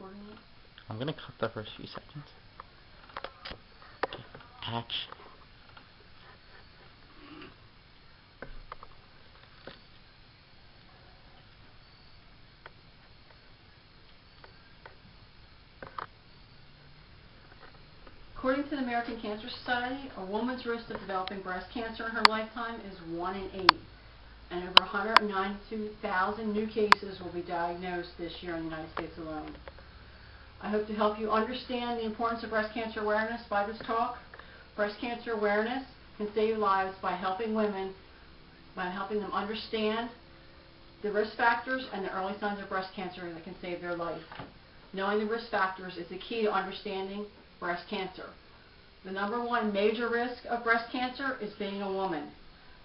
recording it? I'm going to cut the first few seconds. Okay. Action. According to the American Cancer Society, a woman's risk of developing breast cancer in her lifetime is 1 in 8, and over 192,000 new cases will be diagnosed this year in the United States alone. I hope to help you understand the importance of breast cancer awareness by this talk. Breast cancer awareness can save lives by helping women, by helping them understand the risk factors and the early signs of breast cancer that can save their life. Knowing the risk factors is the key to understanding breast cancer. The #1 major risk of breast cancer is being a woman.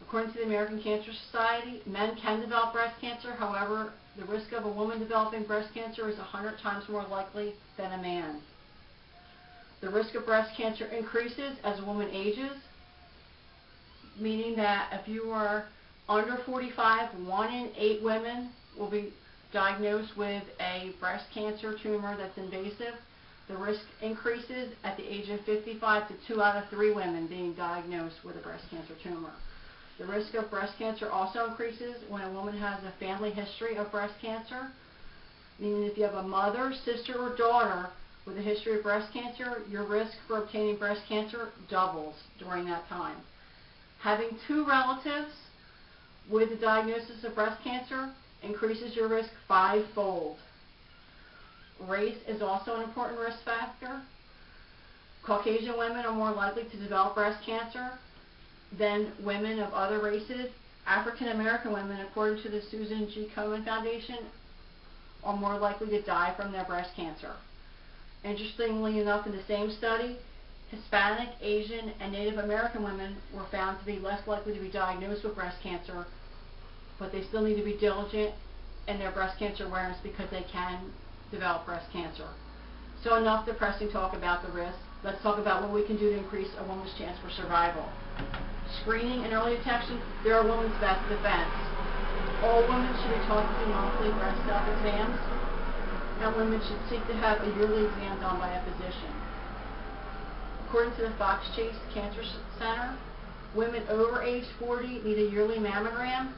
According to the American Cancer Society, men can develop breast cancer. However, the risk of a woman developing breast cancer is 100 times more likely than a man. The risk of breast cancer increases as a woman ages, meaning that if you are under 45, 1 in 8 women will be diagnosed with a breast cancer tumor that's invasive. The risk increases at the age of 55 to 2 out of 3 women being diagnosed with a breast cancer tumor. The risk of breast cancer also increases when a woman has a family history of breast cancer, meaning if you have a mother, sister, or daughter with a history of breast cancer, your risk for obtaining breast cancer doubles during that time. Having 2 relatives with a diagnosis of breast cancer increases your risk 5-fold. Race is also an important risk factor. Caucasian women are more likely to develop breast cancer than women of other races. African American women, according to the Susan G. Komen Foundation, are more likely to die from their breast cancer. Interestingly enough, in the same study, Hispanic, Asian, and Native American women were found to be less likely to be diagnosed with breast cancer, but they still need to be diligent in their breast cancer awareness because they can develop breast cancer. So enough depressing talk about the risk. Let's talk about what we can do to increase a woman's chance for survival. Screening and early detection, they're a woman's best defense. All women should be taught to do monthly breast self-exams, and women should seek to have a yearly exam done by a physician. According to the Fox Chase Cancer Center, women over age 40 need a yearly mammogram,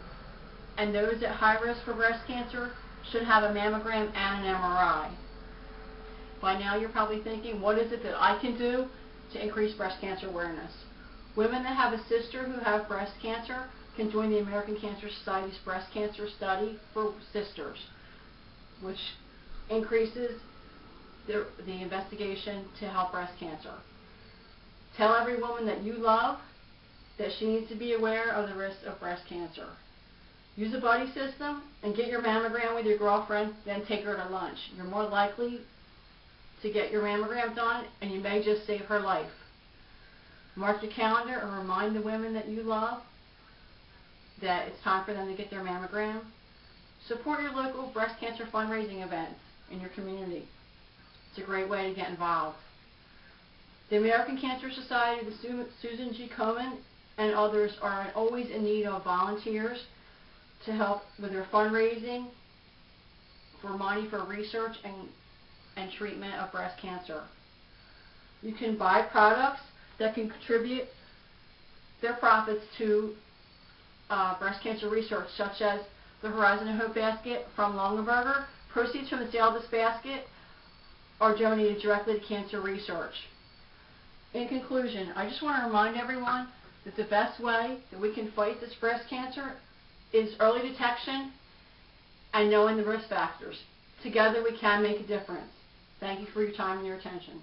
and those at high risk for breast cancer should have a mammogram and an MRI. By now you're probably thinking, what is it that I can do to increase breast cancer awareness? Women that have a sister who have breast cancer can join the American Cancer Society's breast cancer study for sisters, which increases the investigation to help breast cancer. Tell every woman that you love that she needs to be aware of the risk of breast cancer. Use a buddy system and get your mammogram with your girlfriend, then take her to lunch. You're more likely to get your mammogram done, and you may just save her life. Mark your calendar and remind the women that you love that it's time for them to get their mammogram. Support your local breast cancer fundraising events in your community. It's a great way to get involved. The American Cancer Society, the Susan G. Komen, and others are always in need of volunteers to help with their fundraising for money for research and treatment of breast cancer. You can buy products that can contribute their profits to breast cancer research, such as the Horizon of Hope basket from Longaberger. Proceeds from the sale of this basket are donated directly to cancer research. In conclusion, I just want to remind everyone that the best way that we can fight this breast cancer is early detection and knowing the risk factors. Together we can make a difference. Thank you for your time and your attention.